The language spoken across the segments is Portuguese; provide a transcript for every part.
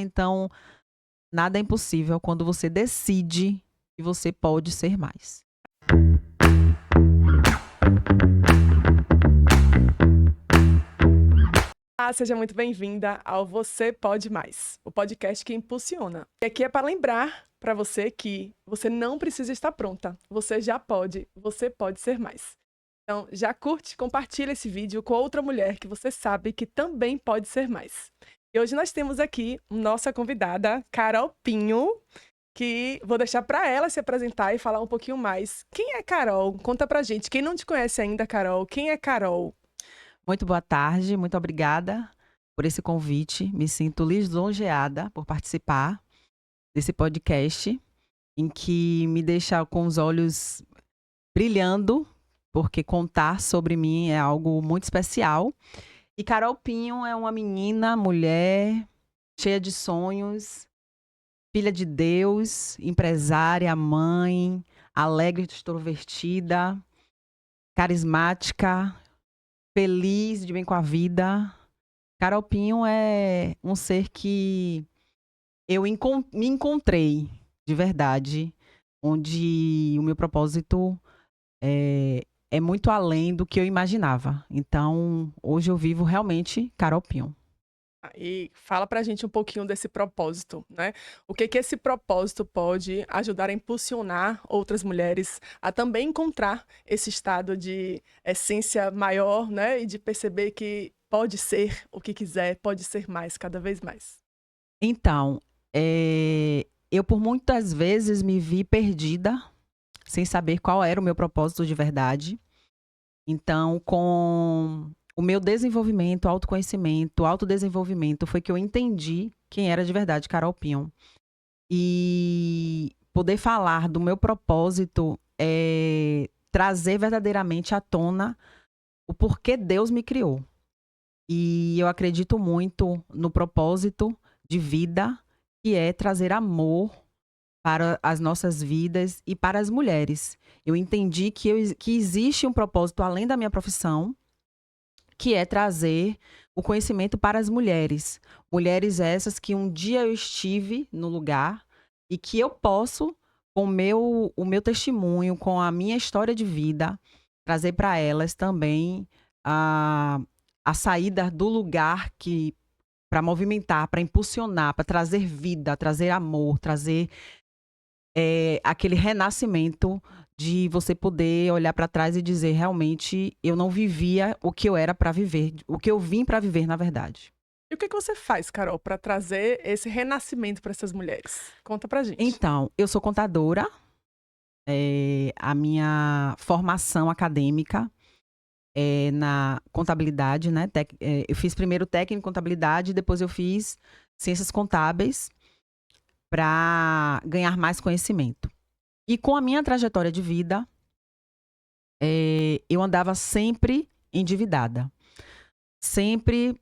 Então, nada é impossível quando você decide que você pode ser mais. Seja muito bem-vinda ao Você Pode Mais, o podcast que impulsiona. E aqui é para lembrar para você que você não precisa estar pronta, você já pode, você pode ser mais. Então, já curte, compartilha esse vídeo com outra mulher que você sabe que também pode ser mais. E hoje nós temos aqui nossa convidada, Carol Pinho, que vou deixar para ela se apresentar e falar um pouquinho mais. Quem é Carol? Conta pra gente. Quem não te conhece ainda, Carol, quem é Carol? Muito boa tarde, muito obrigada por esse convite. Me sinto lisonjeada por participar desse podcast, em que me deixa com os olhos brilhando, porque contar sobre mim é algo muito especial. E Carol Pinho é uma menina, mulher, cheia de sonhos, filha de Deus, empresária, mãe, alegre, extrovertida, carismática, feliz, de bem com a vida. Carol Pinho é um ser que eu me encontrei de verdade, onde o meu propósito é muito além do que eu imaginava. Então, hoje eu vivo realmente Carol Pinho. E fala pra gente um pouquinho desse propósito, né? O que que esse propósito pode ajudar a impulsionar outras mulheres a também encontrar esse estado de essência maior, né? E de perceber que pode ser o que quiser, pode ser mais, cada vez mais. Então, eu por muitas vezes me vi perdida, sem saber qual era o meu propósito de verdade. Então, com o meu desenvolvimento, autoconhecimento, autodesenvolvimento, foi que eu entendi quem era de verdade Carol Pinho. E poder falar do meu propósito é trazer verdadeiramente à tona o porquê Deus me criou. E eu acredito muito no propósito de vida, que é trazer amor para as nossas vidas e para as mulheres. Eu entendi que existe um propósito além da minha profissão, que é trazer o conhecimento para as mulheres. Mulheres essas que um dia eu estive no lugar e que eu posso, com o meu testemunho, com a minha história de vida, trazer para elas também a saída do lugar que para movimentar, para impulsionar, para trazer vida, trazer amor, trazer aquele renascimento de você poder olhar para trás e dizer, realmente, eu não vivia o que eu era para viver, o que eu vim para viver, na verdade. E o que que você faz, Carol, para trazer esse renascimento para essas mulheres? Conta pra gente. Então, eu sou contadora, a minha formação acadêmica é na contabilidade, né? Eu fiz primeiro técnico em contabilidade, depois eu fiz ciências contábeis para ganhar mais conhecimento. E com a minha trajetória de vida, eu andava sempre endividada. Sempre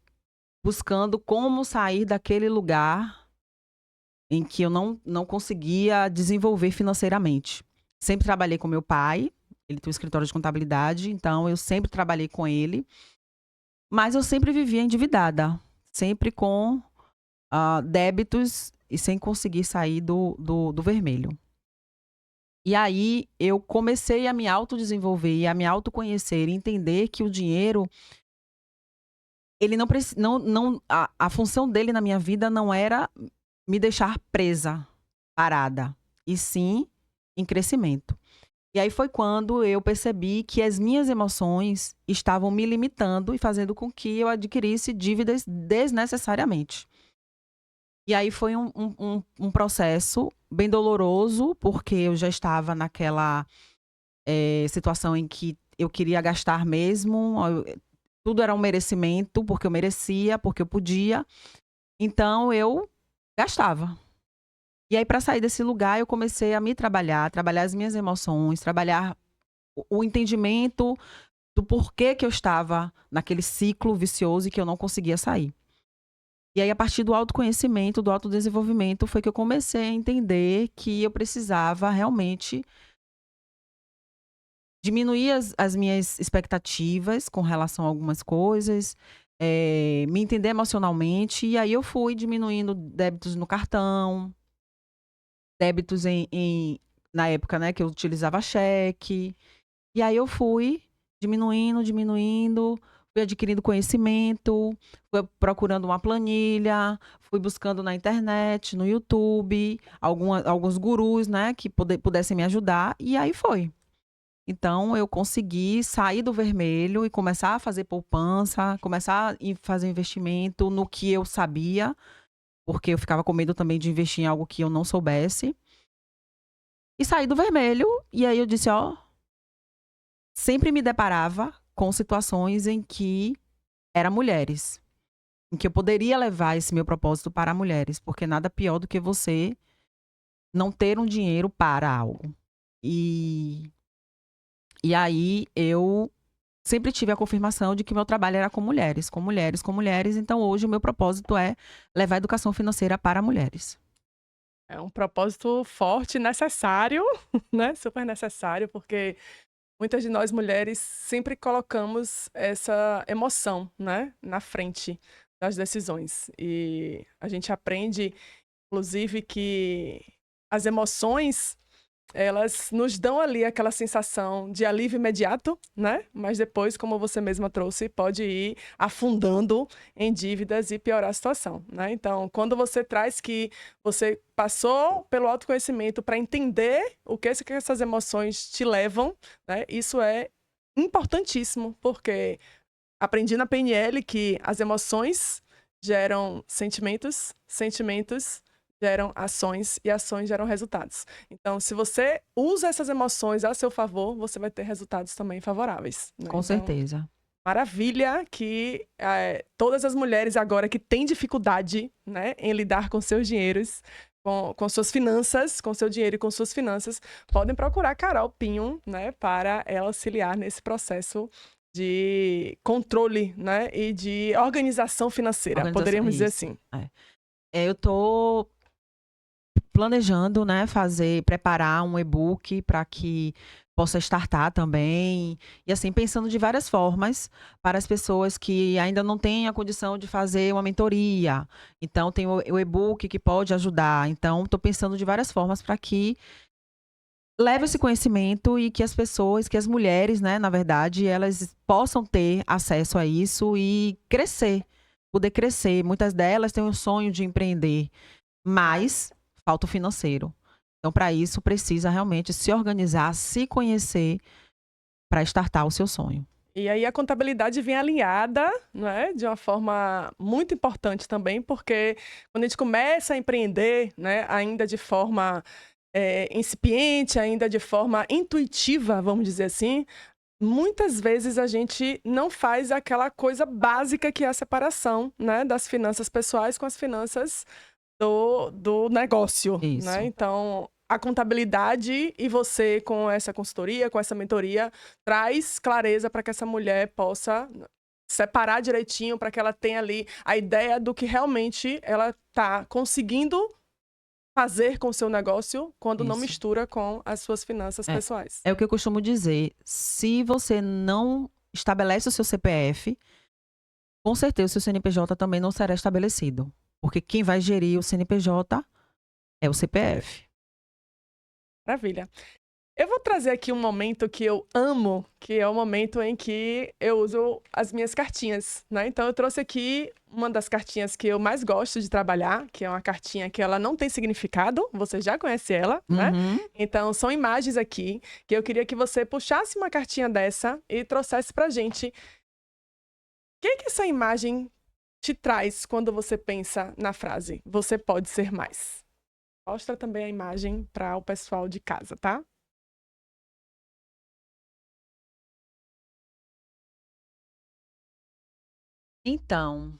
buscando como sair daquele lugar em que eu não conseguia desenvolver financeiramente. Sempre trabalhei com meu pai, ele tem um escritório de contabilidade, então eu sempre trabalhei com ele, mas eu sempre vivia endividada, sempre com débitos e sem conseguir sair do vermelho. E aí eu comecei a me autodesenvolver e a me autoconhecer e entender que o dinheiro, ele não precisa, a função dele na minha vida não era me deixar presa, parada, e sim em crescimento. E aí foi quando eu percebi que as minhas emoções estavam me limitando e fazendo com que eu adquirisse dívidas desnecessariamente. E aí foi um processo bem doloroso, porque eu já estava naquela situação em que eu queria gastar mesmo, tudo era um merecimento, porque eu merecia, porque eu podia. Então eu gastava. E aí, para sair desse lugar, eu comecei a me trabalhar as minhas emoções, trabalhar o entendimento do porquê que eu estava naquele ciclo vicioso e que eu não conseguia sair. E aí, a partir do autoconhecimento, do autodesenvolvimento, foi que eu comecei a entender que eu precisava realmente diminuir as minhas expectativas com relação a algumas coisas, me entender emocionalmente. E aí eu fui diminuindo débitos no cartão, débitos na época, né, que eu utilizava cheque. E aí eu fui diminuindo, diminuindo, fui adquirindo conhecimento, fui procurando uma planilha, fui buscando na internet, no YouTube, alguns gurus, né, que pudessem me ajudar, e aí foi. Então eu consegui sair do vermelho e começar a fazer poupança, começar a fazer investimento no que eu sabia, porque eu ficava com medo também de investir em algo que eu não soubesse. E saí do vermelho, e aí eu disse, ó, sempre me deparava com situações em que eram mulheres, em que eu poderia levar esse meu propósito para mulheres, porque nada pior do que você não ter um dinheiro para algo. E, e aí eu sempre tive a confirmação de que meu trabalho era com mulheres, com mulheres, com mulheres. Então hoje o meu propósito é levar a educação financeira para mulheres. É um propósito forte, necessário, né? Super necessário, porque muitas de nós mulheres sempre colocamos essa emoção, né, na frente das decisões. E a gente aprende, inclusive, que as emoções, elas nos dão ali aquela sensação de alívio imediato, né? Mas depois, como você mesma trouxe, pode ir afundando em dívidas e piorar a situação, né? Então, quando você traz que você passou pelo autoconhecimento para entender o que essas emoções te levam, né? Isso é importantíssimo, porque aprendi na PNL que as emoções geram sentimentos, sentimentos geram ações e ações geram resultados. Então, se você usa essas emoções a seu favor, você vai ter resultados também favoráveis, né? Com Então, certeza. maravilha que todas as mulheres agora que têm dificuldade, né, em lidar com seus dinheiros, com suas finanças, com seu dinheiro e com suas finanças, podem procurar Carol Pinho, né, para ela auxiliar nesse processo de controle, né, e de organização financeira, Organização, poderíamos dizer isso. assim. Eu tô planejando, né, preparar um e-book para que possa startar também. E assim, pensando de várias formas para as pessoas que ainda não têm a condição de fazer uma mentoria. Então, tem o e-book que pode ajudar. Então, estou pensando de várias formas para que leve esse conhecimento e que as pessoas, que as mulheres, né, na verdade, elas possam ter acesso a isso e crescer, poder crescer. Muitas delas têm o sonho de empreender, mas falta o financeiro. Então, para isso, precisa realmente se organizar, se conhecer para startar o seu sonho. E aí a contabilidade vem alinhada, né, de uma forma muito importante também, porque quando a gente começa a empreender, né, ainda de forma incipiente, ainda de forma intuitiva, vamos dizer assim, muitas vezes a gente não faz aquela coisa básica que é a separação, né, das finanças pessoais com as finanças do negócio, né? Isso. Então, a contabilidade e você com essa consultoria, com essa mentoria, traz clareza para que essa mulher possa separar direitinho, para que ela tenha ali a ideia do que realmente ela está conseguindo fazer com o seu negócio quando não Isso. mistura com as suas finanças É, pessoais. é o que eu costumo dizer. Se você não estabelece o seu CPF, com certeza o seu CNPJ também não será estabelecido. Porque quem vai gerir o CNPJ é o CPF. Maravilha. Eu vou trazer aqui um momento que eu amo, que é o momento em que eu uso as minhas cartinhas, né? Então eu trouxe aqui uma das cartinhas que eu mais gosto de trabalhar, que é uma cartinha que ela não tem significado, você já conhece ela, né? Uhum. Então são imagens aqui que eu queria que você puxasse uma cartinha dessa e trouxesse pra gente. O que essa imagem te traz quando você pensa na frase "você pode ser mais"? Mostra também a imagem para o pessoal de casa, tá? Então,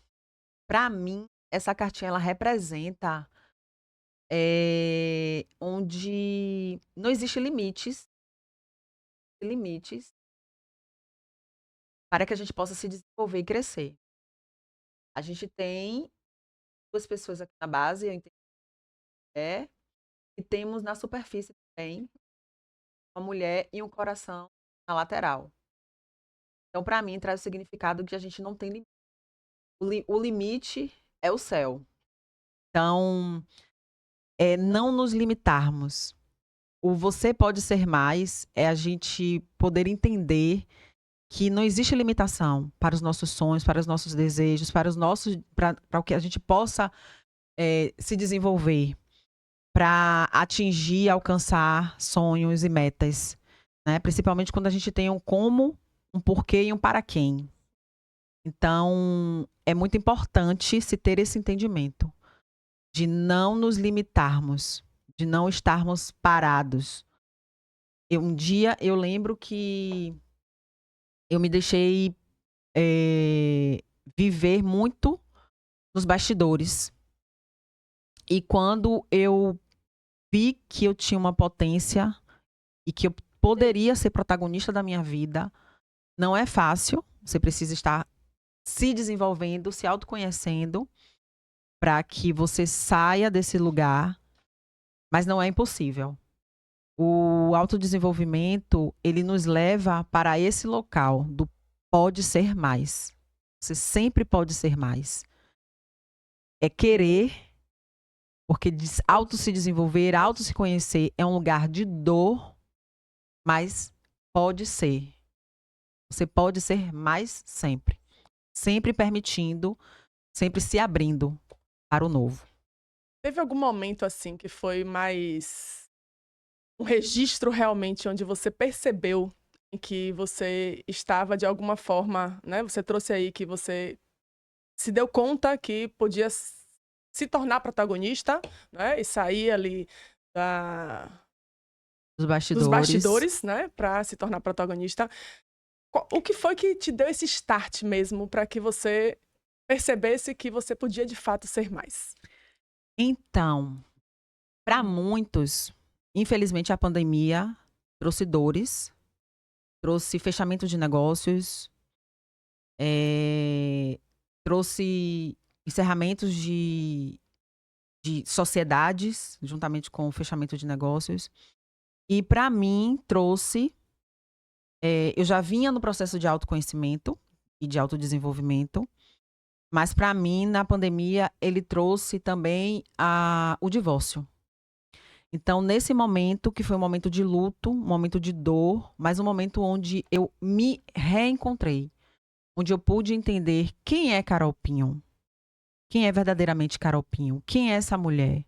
para mim, essa cartinha ela representa onde não existe limites para que a gente possa se desenvolver e crescer. A gente tem duas pessoas aqui na base, eu entendo que é, e temos na superfície também uma mulher e um coração na lateral. Então, para mim, traz o significado que a gente não tem limite. O limite é o céu. Então, não nos limitarmos. O você pode ser mais é a gente poder entender que não existe limitação para os nossos sonhos, para os nossos desejos, para o que a gente possa se desenvolver, para atingir, alcançar sonhos e metas, né? Principalmente quando a gente tem um como, um porquê e um para quem. Então, é muito importante se ter esse entendimento de não nos limitarmos, de não estarmos parados. Um dia eu lembro que eu me deixei viver muito nos bastidores. E quando eu vi que eu tinha uma potência e que eu poderia ser protagonista da minha vida, não é fácil. Você precisa estar se desenvolvendo, se autoconhecendo, para que você saia desse lugar, mas não é impossível. O autodesenvolvimento, ele nos leva para esse local do pode ser mais. Você sempre pode ser mais. É querer, porque auto se desenvolver, auto se conhecer é um lugar de dor, mas pode ser. Você pode ser mais sempre. Sempre permitindo, sempre se abrindo para o novo. Teve algum momento, assim, que foi mais um registro realmente onde você percebeu que você estava de alguma forma, né? Você trouxe aí que você se deu conta que podia se tornar protagonista, né? E sair ali dos bastidores, né? Para se tornar protagonista. O que foi que te deu esse start mesmo para que você percebesse que você podia de fato ser mais? Então, para muitos, infelizmente a pandemia trouxe dores, trouxe fechamento de negócios, trouxe encerramentos de sociedades, juntamente com o fechamento de negócios. E para mim trouxe, eu já vinha no processo de autoconhecimento e de autodesenvolvimento, mas para mim, na pandemia, ele trouxe também o divórcio. Então, nesse momento, que foi um momento de luto, um momento de dor, mas um momento onde eu me reencontrei, onde eu pude entender quem é Carol Pinho, quem é verdadeiramente Carol Pinho, quem é essa mulher,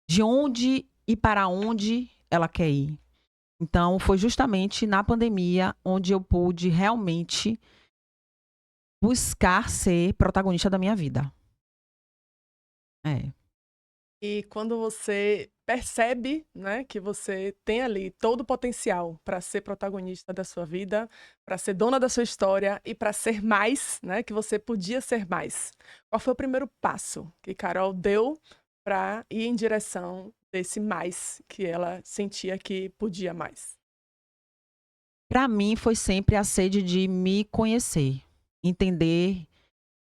de onde e para onde ela quer ir. Então, foi justamente na pandemia onde eu pude realmente buscar ser protagonista da minha vida. E quando você percebe, né, que você tem ali todo o potencial para ser protagonista da sua vida, para ser dona da sua história e para ser mais, né, que você podia ser mais. Qual foi o primeiro passo que Carol deu para ir em direção desse mais que ela sentia que podia mais? Para mim, foi sempre a sede de me conhecer, entender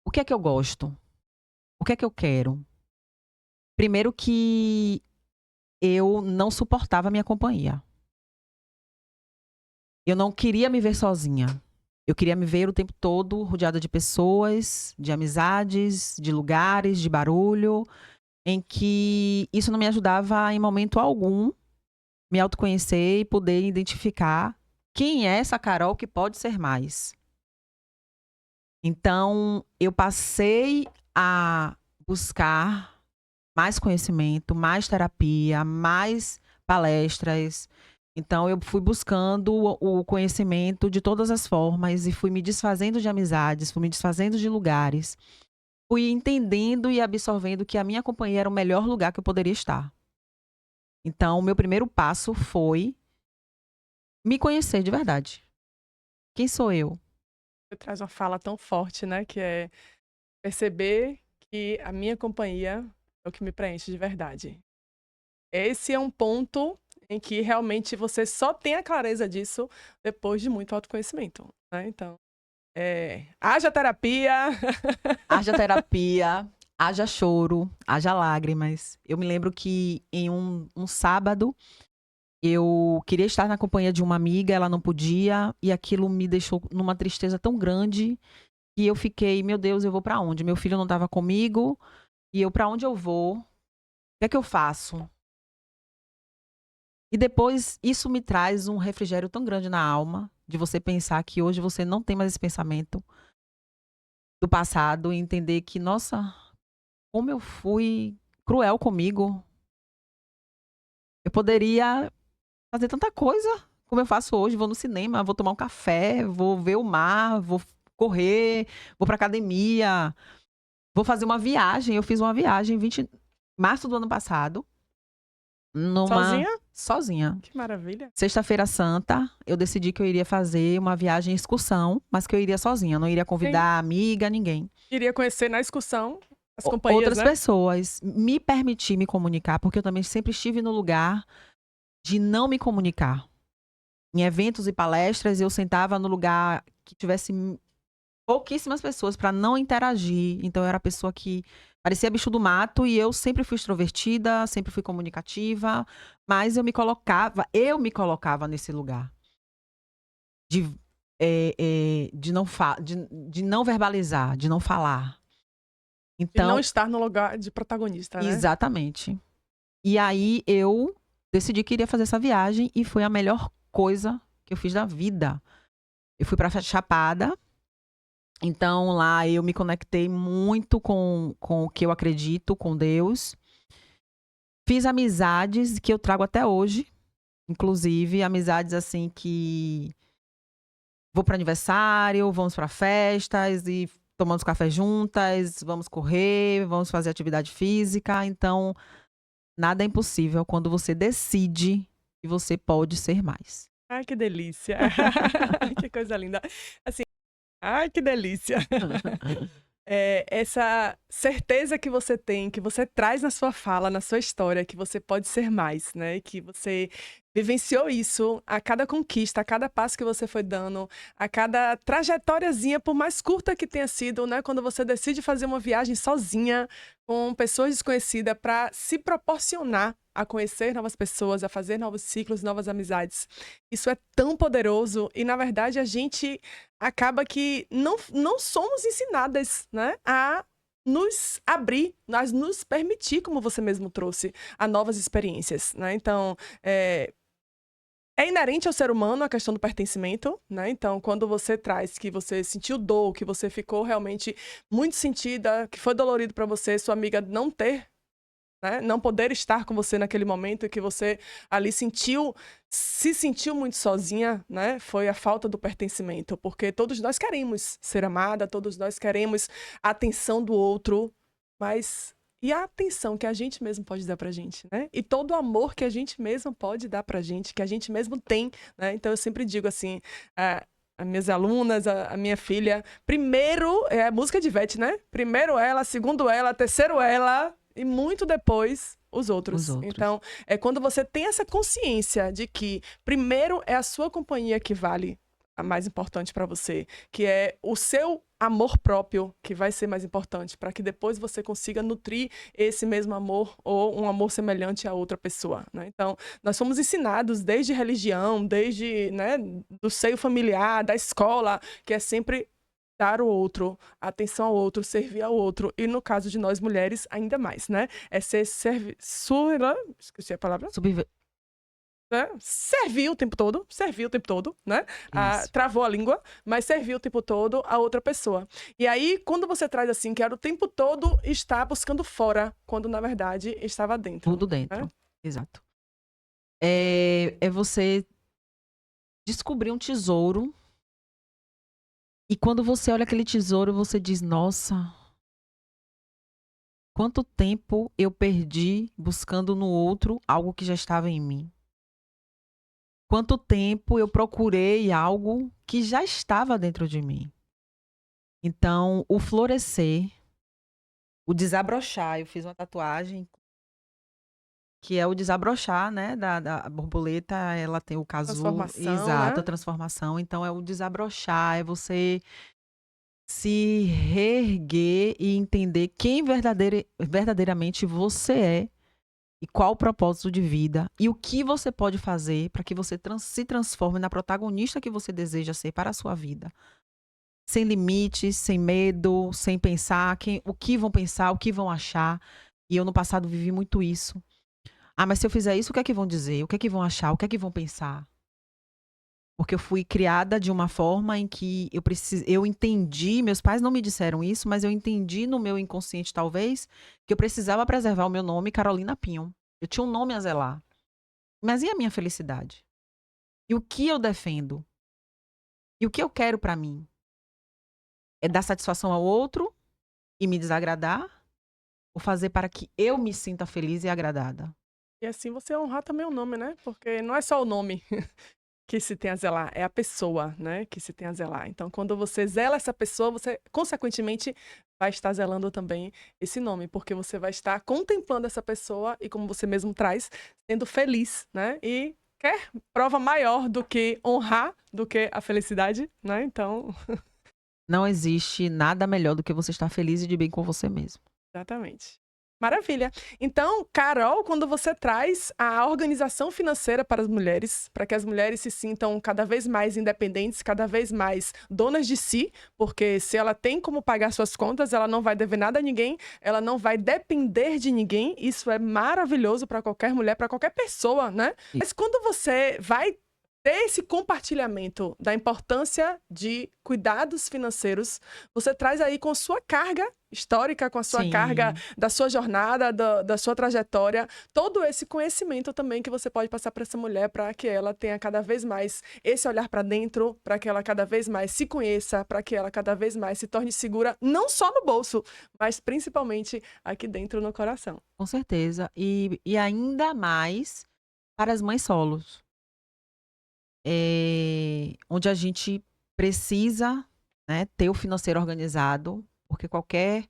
o que é que eu gosto, o que é que eu quero. Primeiro que eu não suportava a minha companhia. Eu não queria me ver sozinha. Eu queria me ver o tempo todo rodeada de pessoas, de amizades, de lugares, de barulho, em que isso não me ajudava em momento algum me autoconhecer e poder identificar quem é essa Carol que pode ser mais. Então, eu passei a buscar mais conhecimento, mais terapia, mais palestras. Então, eu fui buscando o conhecimento de todas as formas e fui me desfazendo de amizades, fui me desfazendo de lugares. Fui entendendo e absorvendo que a minha companhia era o melhor lugar que eu poderia estar. Então, o meu primeiro passo foi me conhecer de verdade. Quem sou eu? Você traz uma fala tão forte, né, que é perceber que a minha companhia é o que me preenche de verdade. Esse é um ponto em que realmente você só tem a clareza disso depois de muito autoconhecimento, né? Então, haja terapia. Haja terapia, haja choro, haja lágrimas. Eu me lembro que em um sábado eu queria estar na companhia de uma amiga, ela não podia, e aquilo me deixou numa tristeza tão grande E eu fiquei, meu Deus, eu vou pra onde? Meu filho não estava comigo, e eu pra onde eu vou? O que é que eu faço? E depois isso me traz um refrigério tão grande na alma, de você pensar que hoje você não tem mais esse pensamento do passado e entender que, nossa, como eu fui cruel comigo. Eu poderia fazer tanta coisa como eu faço hoje. Vou no cinema, vou tomar um café, vou ver o mar, vou correr, vou pra academia, vou fazer uma viagem. Eu fiz uma viagem em março do ano passado, Sozinha? sozinha. Que maravilha. Sexta-feira Santa, eu decidi que eu iria fazer uma viagem excursão, mas que eu iria sozinha, não iria Sim. convidar amiga, ninguém. Iria conhecer na excursão as companhias, Outras né? pessoas, me permitir me comunicar, porque eu também sempre estive no lugar de não me comunicar. Em eventos e palestras, eu sentava no lugar que tivesse pouquíssimas pessoas para não interagir. Então, eu era a pessoa que parecia bicho do mato e eu sempre fui extrovertida, sempre fui comunicativa, mas eu me colocava nesse lugar de, de não verbalizar, de não falar. E não Então, estar no lugar de protagonista, né? exatamente. E aí eu decidi que iria fazer essa viagem e foi a melhor coisa que eu fiz da vida. Eu fui para Chapada. Então, lá eu me conectei muito com o que eu acredito, com Deus. Fiz amizades que eu trago até hoje. Inclusive, amizades assim que vou para aniversário, vamos para festas e tomamos café juntas, vamos correr, vamos fazer atividade física. Então, nada é impossível quando você decide que você pode ser mais. Ai, que delícia. Que coisa linda. Assim, ai, que delícia. Essa certeza que você tem, que você traz na sua fala, na sua história, que você pode ser mais, né? Que você vivenciou isso a cada conquista, a cada passo que você foi dando, a cada trajetóriazinha, por mais curta que tenha sido, né? Quando você decide fazer uma viagem sozinha, com pessoas desconhecidas, para se proporcionar a conhecer novas pessoas, a fazer novos ciclos, novas amizades. Isso é tão poderoso e, na verdade, a gente acaba que não somos ensinadas, né, a nos abrir, a nos permitir, como você mesmo trouxe, a novas experiências, né? Então, é inerente ao ser humano a questão do pertencimento, né? Então, quando você traz que você sentiu dor, que você ficou realmente muito sentida, que foi dolorido para você, sua amiga não ter, né? Não poder estar com você naquele momento, que você ali se sentiu muito sozinha, né? Foi a falta do pertencimento, porque todos nós queremos ser amada, todos nós queremos a atenção do outro, mas e a atenção que a gente mesmo pode dar pra gente, né? E todo o amor que a gente mesmo pode dar pra gente, que a gente mesmo tem, né? Então eu sempre digo assim, as minhas alunas, a minha filha, primeiro é a música de Ivete, né? Primeiro ela, segundo ela, terceiro ela, e muito depois os outros. Os outros. Então, é quando você tem essa consciência de que primeiro é a sua companhia que vale a mais importante para você, que é o seu amor próprio que vai ser mais importante, para que depois você consiga nutrir esse mesmo amor ou um amor semelhante a outra pessoa, né? Então, nós somos ensinados desde religião, desde, né, do seio familiar, da escola, que é sempre dar o outro, atenção ao outro, servir ao outro. E no caso de nós mulheres, ainda mais, né? É ser esqueci a palavra. Né? Servir o tempo todo, né? Travou a língua, mas servir o tempo todo a outra pessoa. E aí, quando você traz assim, que era o tempo todo estar buscando fora, quando na verdade estava dentro. Tudo dentro, né? exato. É você descobrir um tesouro. E quando você olha aquele tesouro, você diz, nossa, quanto tempo eu perdi buscando no outro algo que já estava em mim. Quanto tempo eu procurei algo que já estava dentro de mim. Então, o florescer, o desabrochar, eu fiz uma tatuagem que é o desabrochar, né, da borboleta, ela tem o casulo, Transformação, exato, né? a transformação. Então, é o desabrochar, é você se reerguer e entender quem verdadeiramente você é e qual o propósito de vida e o que você pode fazer para que você se transforme na protagonista que você deseja ser para a sua vida. sem limites, sem medo, sem pensar o que vão pensar, o que vão achar. E eu no passado vivi muito isso. Ah, mas se eu fizer isso, o que é que vão dizer? O que é que vão achar? O que é que vão pensar? Porque eu fui criada de uma forma em que eu entendi, meus pais não me disseram isso, mas eu entendi no meu inconsciente, talvez, que eu precisava preservar o meu nome, Carolina Pinho. Eu tinha um nome a zelar. Mas e a minha felicidade? E o que eu defendo? E o que eu quero pra mim? É dar satisfação ao outro e me desagradar? Ou fazer para que eu me sinta feliz e agradada? E assim você honrar também o nome, né? Porque não é só o nome que se tem a zelar, é a pessoa, né, que se tem a zelar. Então, quando você zela essa pessoa, você, consequentemente, vai estar zelando também esse nome, porque você vai estar contemplando essa pessoa e, como você mesmo traz, sendo feliz, né? E quer prova maior do que honrar, do que a felicidade, né? Então, Não existe nada melhor do que você estar feliz e de bem com você mesmo. exatamente. Maravilha. Então, Carol, quando você traz a organização financeira para as mulheres, para que as mulheres se sintam cada vez mais independentes, cada vez mais donas de si, porque se ela tem como pagar suas contas, ela não vai dever nada a ninguém, ela não vai depender de ninguém. Isso é maravilhoso para qualquer mulher, para qualquer pessoa, né? E- Mas quando você vai ter esse compartilhamento da importância de cuidados financeiros, você traz aí com sua carga histórica, com a sua carga Sim, da sua jornada, da sua trajetória, todo esse conhecimento também que você pode passar para essa mulher, para que ela tenha cada vez mais esse olhar para dentro, para que ela cada vez mais se conheça, para que ela cada vez mais se torne segura, não só no bolso, mas principalmente aqui dentro no coração. com certeza. E ainda mais para as mães solos. Onde a gente precisa, né, ter o financeiro organizado, porque qualquer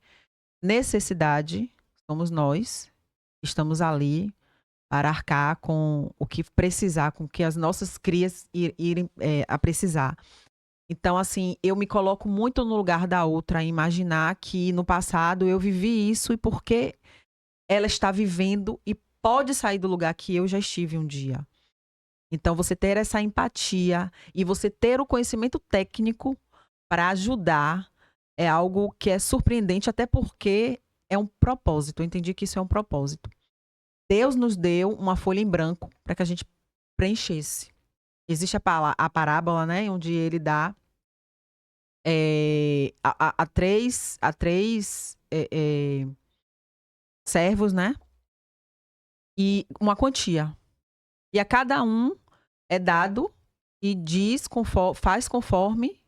necessidade, somos nós, estamos ali para arcar com o que precisar, com o que as nossas crias irem a precisar. Então, assim, eu me coloco muito no lugar da outra, em imaginar que no passado eu vivi isso e porque ela está vivendo e pode sair do lugar que eu já estive um dia. Então, você ter essa empatia e você ter o conhecimento técnico para ajudar é algo que é surpreendente, até porque é um propósito. Eu entendi que isso é um propósito. Deus nos deu uma folha em branco para que a gente preenchesse. Existe a parábola, né, onde ele dá a três servos, né, e uma quantia. E a cada um é dado e faz conforme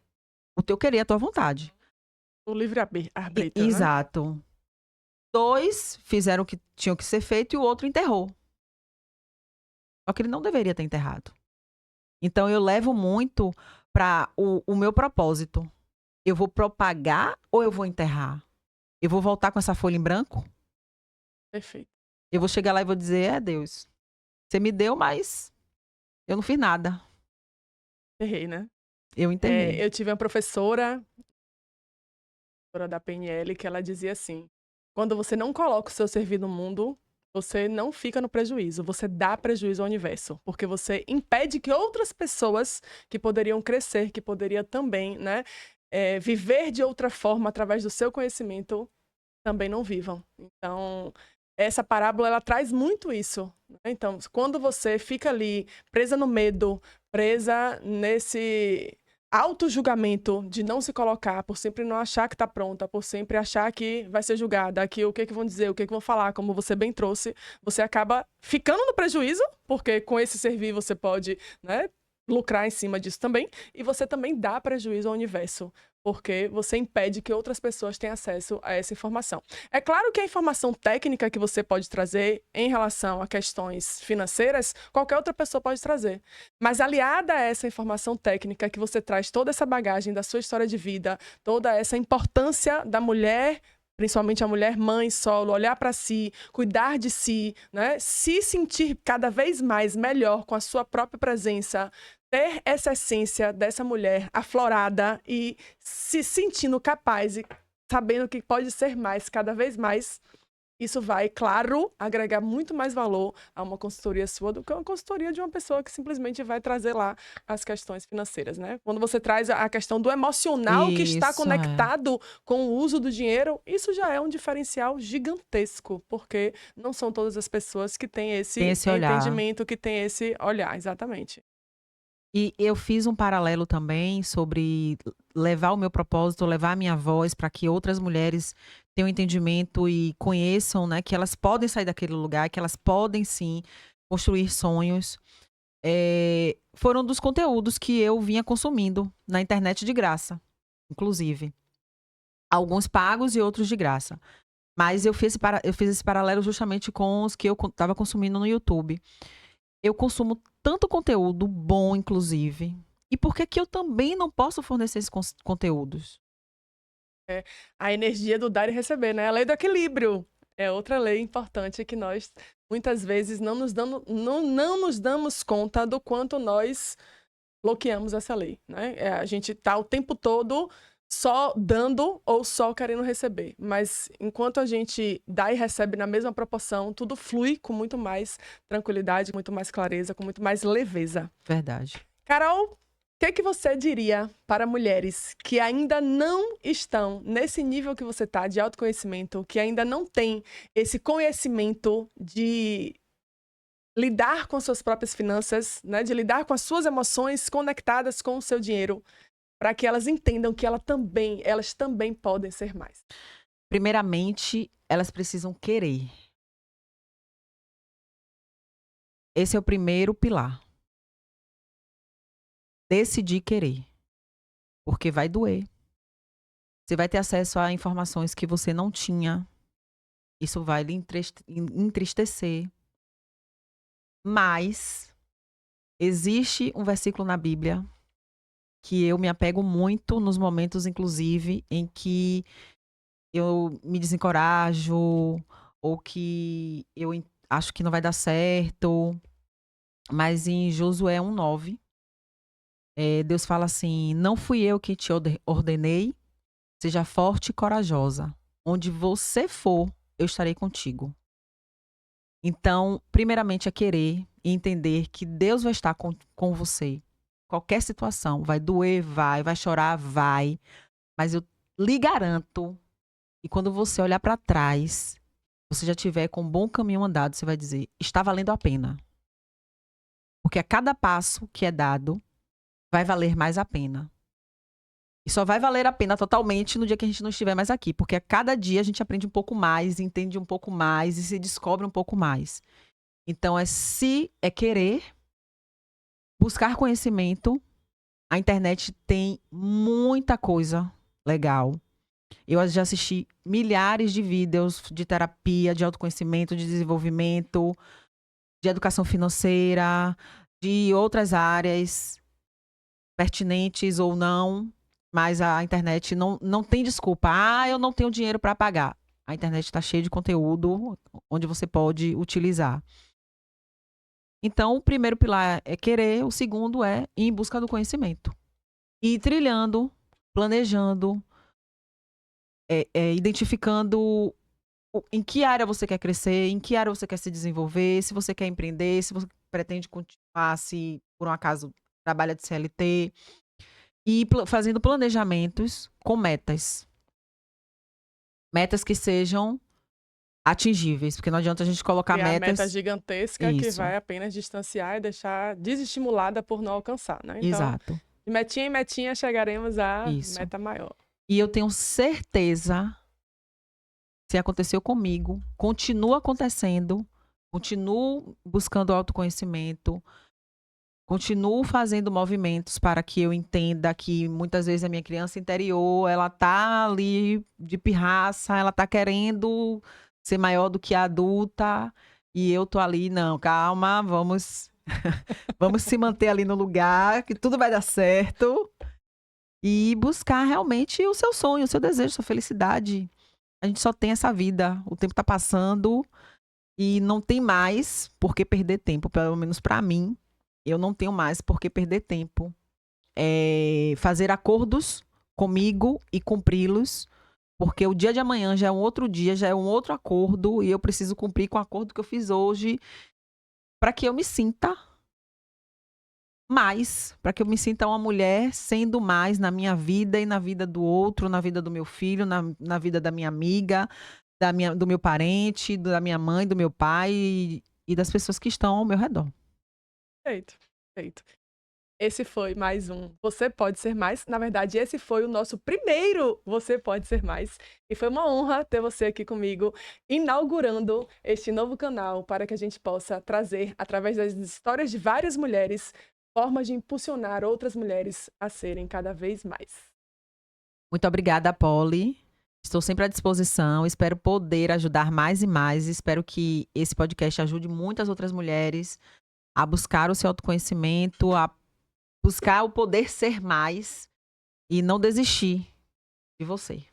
o teu querer, a tua vontade. O livre-arbítrio, né? Exato. 2 fizeram o que tinham que ser feito e o outro enterrou. Só que ele não deveria ter enterrado. Então eu levo muito para o meu propósito. Eu vou propagar ou eu vou enterrar? Eu vou voltar com essa folha em branco? Perfeito. Eu vou chegar lá e vou dizer: é Deus, você me deu, mas eu não fiz nada. Errei, né? Eu enterrei. Eu tive uma professora da PNL que ela dizia assim: quando você não coloca o seu servir no mundo, você não fica no prejuízo, você dá prejuízo ao universo, porque você impede que outras pessoas que poderiam crescer, que poderiam também, né, viver de outra forma através do seu conhecimento, também não vivam. Então, essa parábola ela traz muito isso, né? Então, quando você fica ali presa no medo, presa nesse auto-julgamento de não se colocar, por sempre não achar que está pronta, por sempre achar que vai ser julgada, que o que vão dizer, o que vão falar, como você bem trouxe, você acaba ficando no prejuízo, porque com esse servir você pode, né, lucrar em cima disso também, e você também dá prejuízo ao universo, porque você impede que outras pessoas tenham acesso a essa informação. É claro que a informação técnica que você pode trazer em relação a questões financeiras, qualquer outra pessoa pode trazer. Mas aliada a essa informação técnica que você traz toda essa bagagem da sua história de vida, toda essa importância da mulher, principalmente a mulher mãe solo, olhar para si, cuidar de si, né? Se sentir cada vez mais melhor com a sua própria presença, ter essa essência dessa mulher aflorada e se sentindo capaz e sabendo que pode ser mais cada vez mais, Isso vai, claro, agregar muito mais valor a uma consultoria sua do que uma consultoria de uma pessoa que simplesmente vai trazer lá as questões financeiras, né? Quando você traz a questão do emocional que está Isso, é. conectado com o uso do dinheiro, isso já é um diferencial gigantesco, porque não são todas as pessoas que têm Tem esse esse olhar. entendimento, que têm esse olhar, exatamente. E eu fiz um paralelo também sobre levar o meu propósito, levar a minha voz para que outras mulheres tenham entendimento e conheçam, né, que elas podem sair daquele lugar, que elas podem sim construir sonhos. Foram dos conteúdos que eu vinha consumindo na internet de graça, inclusive. Alguns pagos e outros de graça. Mas eu fiz esse paralelo justamente com os que eu estava consumindo no YouTube. Eu consumo tanto conteúdo bom, inclusive. E por que que eu também não posso fornecer esses conteúdos? A energia do dar e receber, né? A lei do equilíbrio é outra lei importante que nós muitas vezes não nos damos conta do quanto nós bloqueamos essa lei, né? A gente tá o tempo todo só dando ou só querendo receber, mas enquanto a gente dá e recebe na mesma proporção, tudo flui com muito mais tranquilidade, com muito mais clareza, com muito mais leveza. Verdade. Carol, o que você diria para mulheres que ainda não estão nesse nível que você está de autoconhecimento, que ainda não têm esse conhecimento de lidar com suas próprias finanças, né, de lidar com as suas emoções conectadas com o seu dinheiro, para que elas entendam que elas também podem ser mais? Primeiramente, elas precisam querer. Esse é o primeiro pilar. Decidir querer. Porque vai doer. Você vai ter acesso a informações que você não tinha. Isso vai lhe entristecer. Mas existe um versículo na Bíblia que eu me apego muito nos momentos, inclusive, em que eu me desencorajo ou que acho que não vai dar certo. Mas em Josué 1:9, Deus fala assim: Não fui eu que te ordenei, seja forte e corajosa. Onde você for, eu estarei contigo. Então, primeiramente é querer e entender que Deus vai estar com você. Qualquer situação, vai doer, vai chorar, vai. Mas eu lhe garanto, e quando você olhar para trás, você já tiver com um bom caminho andado, você vai dizer: está valendo a pena. Porque a cada passo que é dado, vai valer mais a pena. E só vai valer a pena totalmente no dia que a gente não estiver mais aqui. Porque a cada dia a gente aprende um pouco mais, entende um pouco mais e se descobre um pouco mais. Então, é querer, buscar conhecimento. A internet tem muita coisa legal. Eu já assisti milhares de vídeos de terapia, de autoconhecimento, de desenvolvimento, de educação financeira, de outras áreas, pertinentes ou não. Mas a internet não tem desculpa. Ah, eu não tenho dinheiro para pagar. A internet está cheia de conteúdo onde você pode utilizar. Então, o primeiro pilar é querer, o segundo é ir em busca do conhecimento. Ir trilhando, planejando, identificando em que área você quer crescer, em que área você quer se desenvolver, se você quer empreender, se você pretende continuar, se por um acaso trabalha de CLT. E fazendo planejamentos com metas. Metas que sejam atingíveis, porque não adianta a gente colocar Criar meta metas. gigantesca que Isso, vai apenas distanciar e deixar desestimulada por não alcançar, né? Então, exato, de metinha em metinha chegaremos à isso. meta maior. E eu tenho certeza, se aconteceu comigo, continua acontecendo, continuo buscando autoconhecimento, continuo fazendo movimentos para que eu entenda que muitas vezes a minha criança interior, ela tá ali de pirraça, ela tá querendo ser maior do que a adulta, e eu tô ali, não, calma, vamos se manter ali no lugar, que tudo vai dar certo, e buscar realmente o seu sonho, o seu desejo, a sua felicidade. A gente só tem essa vida, o tempo tá passando e não tem mais por que perder tempo, pelo menos para mim. Eu não tenho mais por que perder tempo. Fazer acordos comigo e cumpri-los Porque o dia de amanhã já é um outro dia, já é um outro acordo e eu preciso cumprir com o acordo que eu fiz hoje para que eu me sinta mais, para que eu me sinta uma mulher sendo mais na minha vida e na vida do outro, na vida do meu filho, na vida da minha amiga, do meu parente, da minha mãe, do meu pai e das pessoas que estão ao meu redor. Perfeito, perfeito. Esse foi mais um Você Pode Ser Mais. Na verdade, esse foi o nosso primeiro Você Pode Ser Mais. E foi uma honra ter você aqui comigo, inaugurando este novo canal para que a gente possa trazer, através das histórias de várias mulheres, formas de impulsionar outras mulheres a serem cada vez mais. Muito obrigada, Polly. Estou sempre à disposição. Espero poder ajudar mais e mais. Espero que esse podcast ajude muitas outras mulheres a buscar o seu autoconhecimento, a buscar o poder ser mais e não desistir de você.